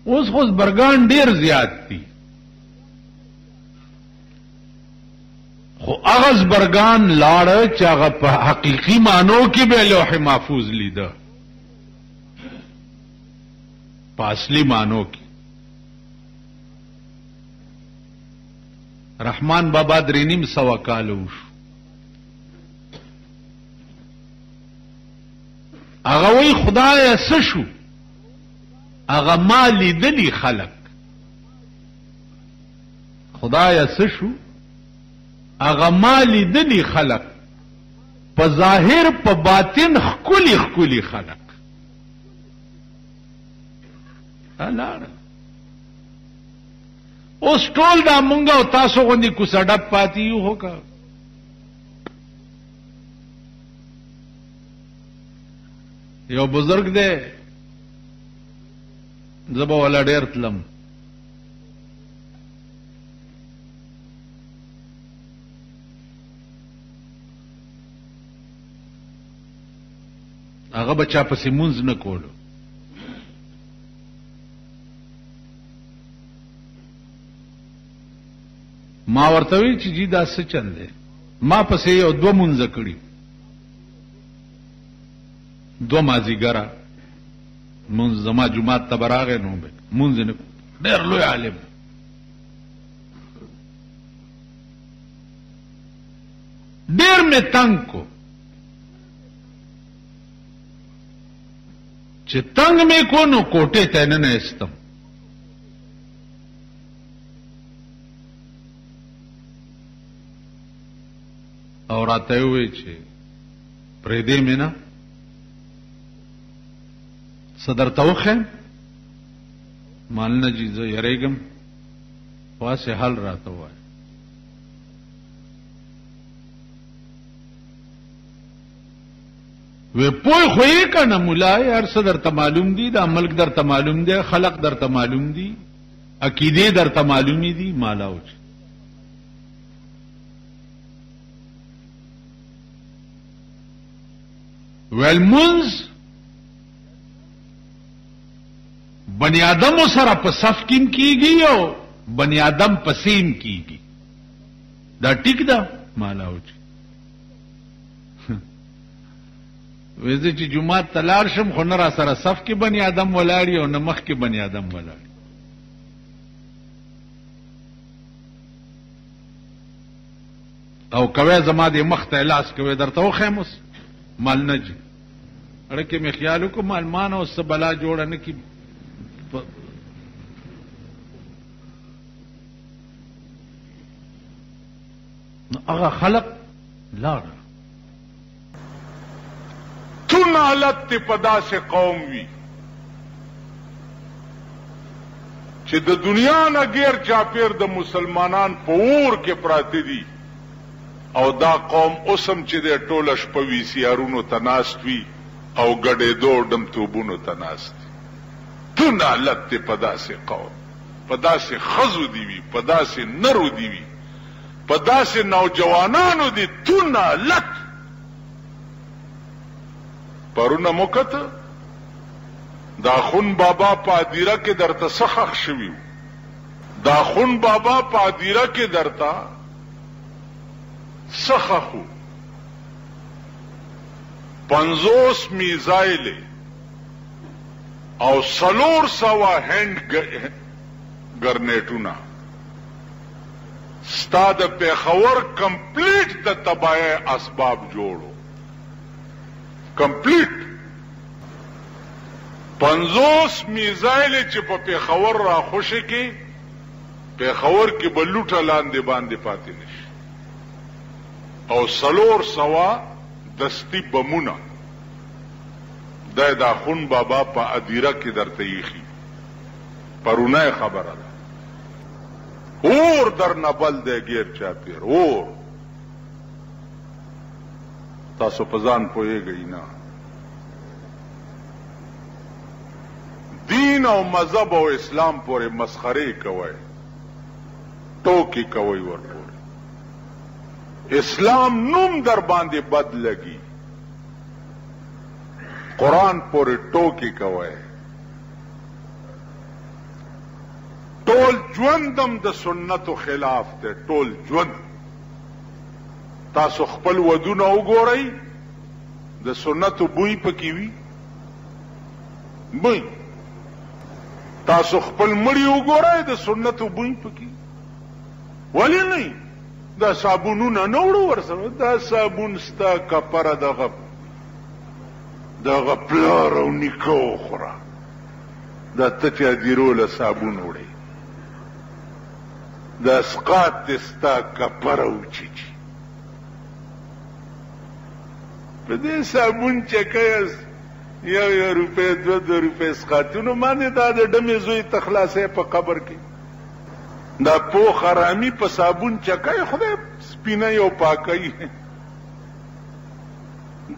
اوس خو برګان ډیر زیات دي، خو هغه برګان لاړ چې هغه په حقيقي معنو کې به لوح محفوظ لیده، په اصلي معنو کې. رحمان بابا 3.5 کاله وشو، هغه وی خدای څه شو؟ هغه ما لیدلی خلق، خدای څه شو؟ هغه ما لیدلی خلق، په ظاهر په باطن خکلی خکلی خلق. الاره اوس ټول دا مونږه او تاسو غوندي کوسډپ پاتې یو هوکا. یو بزرگ دی زبا ولا ډیر تلم، هغه بچا پسې مونږ نه کولو. ما ورته وی چې جی دا څه چل دی؟ ما پسې یو 2 مونځ کړی، 2 مازیګره مونږ زما جمعات ته براغه نو به مونږ نه ډېر لوی عالم. ډېر می تنگ کو چې تنگ می کو نو کوټه ته نه استم. او راته وی چې پرې دې مینا صدر توخه مال نه جی زه یریګم واسه حل راته وای. وی پوی خوې کنه مولای هر صدر ته معلوم دي، دا ملک در ته معلوم دي، خلق در ته معلوم دي، عقیده در ته معلومی دي. مالاوچ والمنز بنی آدم سره په صف کیم کیږي او بنی آدم پسیم کیږي. دا ټیک ده مالاوچ. وېزه چې جمعه تلار شم خو نه را سره صف کې بنی آدم ولاړی او نه مخ کې بنی آدم ولاړی. او کوي زما دې مخ ته لاس کوي درته وخیمس مال نه جي اړکه مې خیال وکم مالمان او سبلا جوړ نه کی. هغه خلق لاړ تون حالت پدا سے قوم وی چې د دنیا نه غیر چاپیر د مسلمانان په اور کې پراته دي او دا قوم اوسم چې د ټولش په وی سیارونو تناستوي او ګډې دوړم توبونو تناست. تون حالت پدا سے قوم پدا سے خزو دی وی پدا سے نرو دی وی پدا سے نوجوانانو دی. تون حالت پرونه موکت دا خون بابا پادیره کې درته سخخ شویو. دا خون بابا پادیره کې درته سخخو 50 میزایل او 400 هند گرنیټونه ستا د پیښور کمپلیټ د تباہی اسباب جوړو. کمپلیټ 50 میزایل چې په پیښور را خوشی کې پیښور کې بلوټه لاندې باندې پاتې نشي او 400 دستی بمونه دا خون بابا په ادیره کې درته یخي. پرونه خبره ده اور در نبل دی غیر چاپیر اور. تاسو په ځان پوهیږئ نه. دین او مذهب او اسلام پورې مسخره کوي ټوکی کوي ورپورې. اسلام نوم در باندې بد لګي قرآن پورې ټوکی کوي ټول ژوندم د سنتو خلاف دی، ټول ژوند. تاسو خپل ودونه وګورئ، د سنتو بوی پکې وي، بوی. تاسو خپل مړی وګورئ، د سنتو بوی پکې. ولې نه؟ دا صابونونه نه وړو ورسره، دا صابون ستا کپره دغه پلار او نیکه وخوره، دا ته چې ادیروله صابون وړې، دا اسقاط دې ستا کپره وچیچي. په دې صابون چکه یو روپۍ دو روپۍ اسقاطونو باندې دا د ډمې زوی تخلاصې په قبر کې. دا پوخ حرامي په صابون چکه خدای سپینه یو پاکي.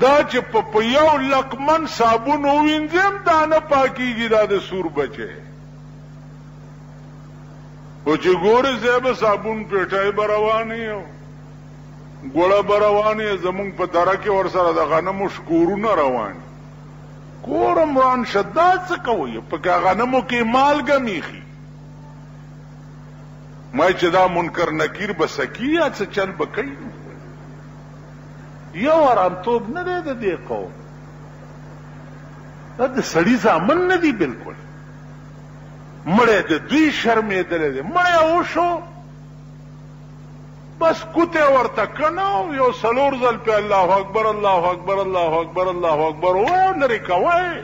دا چې په یو لقمن صابون ووینځم دا نه پاکیږي، دا د سور بچي. او چې ګورې زیبه صابون پیټای به روانې او ګوړه به روانې، زمونږ په دره کې ورسره د غنمو شکورونه روانې. کورم روان شداد څه کوئ؟ په غنمو کې مالګه میخي. ما چې دا منکر نکیر به سکی یا څه چل به کوي؟ یو آرامتوب نه دی د دې قوم، دا د سړي زامن نه دی بلکل. مړی د دوی شرمېدلی دی، مړی وشو بس کوته ورته کنه، یو څلور ځل په الله اکبر الله اکبر الله اکبر الله اکبر و لري کوي.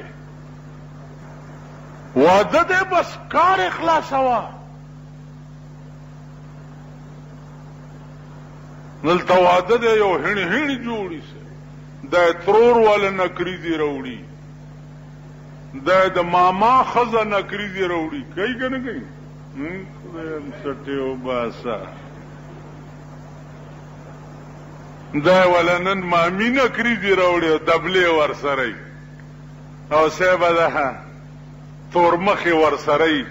واده دی بس کار اخلاصوا. دلته واده دی یو هڼې هڼې جوړي سه، دا ترور والا نکریزي راوړي، دا د ماما ښځه نکریزي راوړي. کوي که نه کوي؟ خدایم سټې وباسه. دا والا نن مامي نکریزي راوړي او دبلې ورسره او صاحبه ده تورمخې ورسره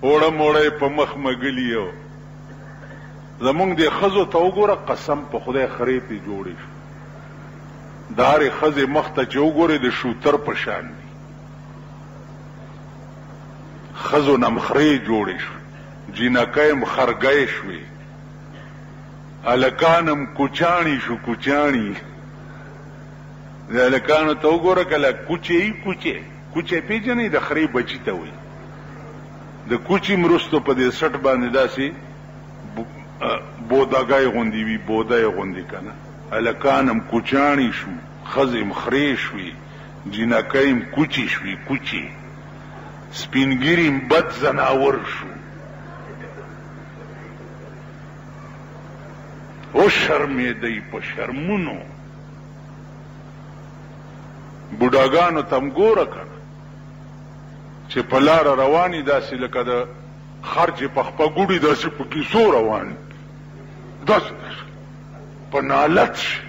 اوړه موړه په مخ مګلي. او زمونږ د ښځو ته وګوره، قسم په خدای خرې پې جوړې شو. د هرې ښځې مخ ته چې وګورې د شوتر په شان دي. ښځو نمخرې جوړې شو، جینکۍ خرګۍ شوې، هلکانم کوچاڼي شو، کوچاڼي. د هلکانو ته وګوره کله کوچې کوچې پېژنئ؟ د خرې بچي ته وایي. د کوچي مرستو په دې سټ باندې داسې بوداګای غوندې وي، بودای غوندې که نه. هلکانم کوچاڼي شو، ښځې خرې شوې، جینکۍ کوچې شوې، کوچې. سپینګیري بد زناور شو. او شرمېدی په شرمونو. بوډاګانو ته م ګوره که نه چې په لاره رواني داسې لکه د خر چې په خپه ګوډي داسې په کیسو رواني، داسې په نالت شي.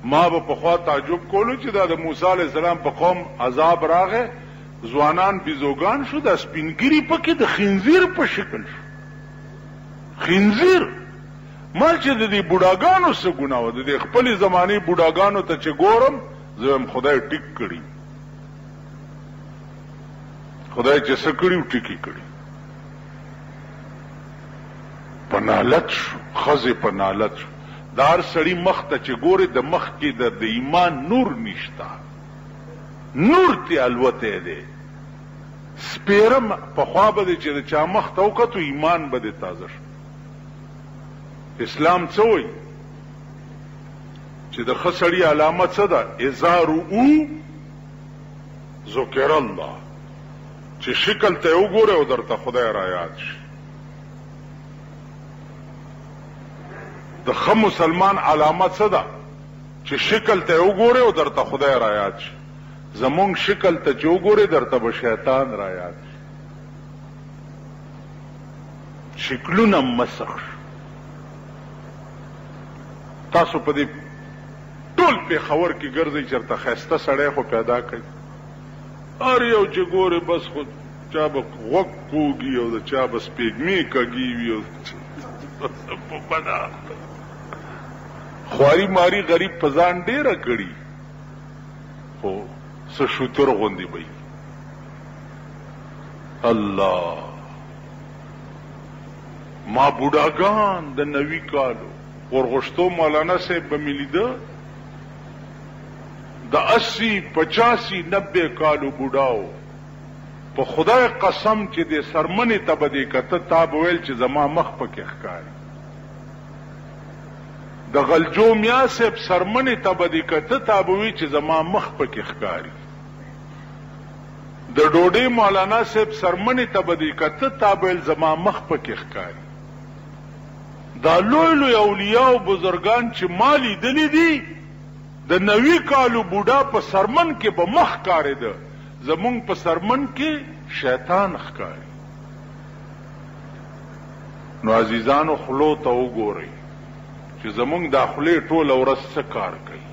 ما به پخوا تعجب کولو چې دا د موسی علیه السلام په قوم عذاب راغی، ځوانان بیزوګان شو، دا سپینګیري پکې د خنزیر په شکل شو. خنزیر مال چې د دې بوډاګانو څه ګناه وه؟ د دې خپلې زمانې بوډاګانو ته چې ګورم زه وایم خدای ټیک کړي، خدای چې څه کړي ټیکې کړي. په نالت شو، ښځې په نالت شو. د هر سړي مخ ته چې ګورې د مخ کې د ایمان نور نشته، نور تی الوتی دی. سپیرم پخوا به دی چې د چا مخ ته وکتو ایمان به دی تازه شو. اسلام څه وایي چې د ښه سړي علامه څه ده؟ اذا رؤو ذکر الله، چې شکل ته وګوره او درته خدای را یاد شي. د ښه مسلمان علامه څه ده؟ چې شکل ته وګوره او درته خدای را یاد شي. زمونږ شکل ته چې وګوره درته به شیطان را یاد شي. شکلونه مسخ شو. تاسو په دې ټول پېښور کې ګرځئ چېرته ښایسته سړی خو پیدا کوي. هر یو چې ګورې بس خو چا به غوږ کوږي او د چا به سپېږمې کږي وي او په بنا خواري ماري غریب په ځان ډېره کړي، خو څه شوتر غوندې به الله ما بوډاګان د 90 کالو ورغشتو مولانا صاحب به مې لیده د 80 85 90 کالو بوډاو په خدای قسم چې د سرمنې ته به دې کته تا به ویل چې زما مخ پکې ښکاري د غلجو میا صاحب سرمنې ته به دې کته تا به وی چې زما مخ پکې ښکاري د ډوډۍ مولانا صاحب سرمنې ته به دې کته تا به ویل زما مخ پکې ښکاري دا لوی لوی اولیاء او بزرگان چې ما لیدلي دي د 90 کالو بوډا په سرمن کې به مخ ښکارېده زمونږ په سرمن کې شیطان ښکاري نو عزیزانو خلو ته وګورئ چې زمونږ دا خولې ټوله ورځ څه کار کوي